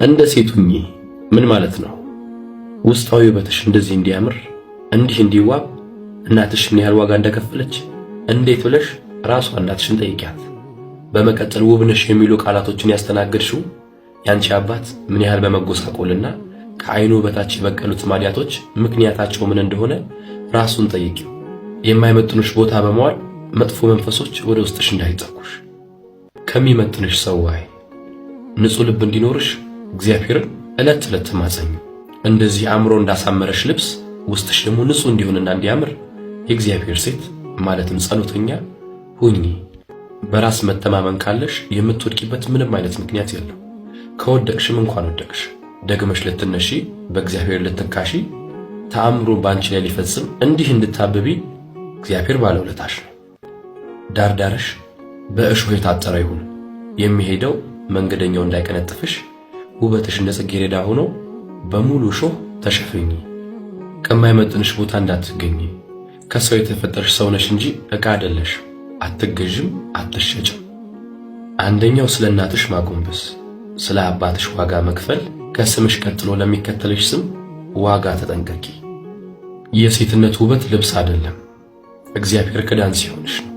እንደ ሴቱኝ ምን ማለት ነው? ውስጣዊ ውበትሽ እንደዚህ እንዲያምር እንዲህ እንዲዋብ እናትሽ ምን ያህል ዋጋ እንደከፈለች እንዴት ብለሽ ራሷ እናትሽን ጠይቂያት። በመቀጠል ውብነሽ የሚሉ ቃላቶችን ያስተናገድሽው ያንቺ አባት ምን ያህል በመጎሳቆልና ከዓይኑ በታች የበቀሉት ማዲያቶች ምክንያታቸው ምን እንደሆነ ራሱን ጠይቂው። የማይመጥኑሽ ቦታ በመዋል መጥፎ መንፈሶች ወደ ውስጥሽ እንዳይጠቁሽ ከሚመጥንሽ ሰው ዋይ ንጹህ ልብ እንዲኖርሽ እግዚአብሔርን ዕለት ዕለት ተማጸኝ። እንደዚህ አእምሮ እንዳሳመረሽ ልብስ ውስጥሽ ደግሞ ንጹህ እንዲሆንና እንዲያምር የእግዚአብሔር ሴት ማለትም ጸሎተኛ ሁኚ። በራስ መተማመን ካለሽ የምትወድቂበት ምንም አይነት ምክንያት የለም። ከወደቅሽም እንኳን ወደቅሽ ደግመሽ ልትነሺ በእግዚአብሔር ልትካሺ ተአምሮ ባንቺ ላይ ሊፈጽም እንዲህ እንድታብቢ እግዚአብሔር ባለውለታሽ ነው። ዳርዳርሽ በእሾህ የታጠረ ይሁን የሚሄደው መንገደኛው እንዳይቀነጥፍሽ ውበትሽ እንደ ጽጌረዳ ሆኖ በሙሉ እሾህ ተሸፈኚ። ከማይመጥንሽ ቦታ እንዳትገኚ። ከሰው የተፈጠርሽ ሰው ነሽ እንጂ ዕቃ አይደለሽ። አትገዥም፣ አትሸጭም። አንደኛው ስለ እናትሽ ማጎንበስ፣ ስለ አባትሽ ዋጋ መክፈል፣ ከስምሽ ቀጥሎ ለሚከተልሽ ስም ዋጋ ተጠንቀቂ። የሴትነት ውበት ልብስ አይደለም፣ እግዚአብሔር ክዳን ሲሆንሽ ነው።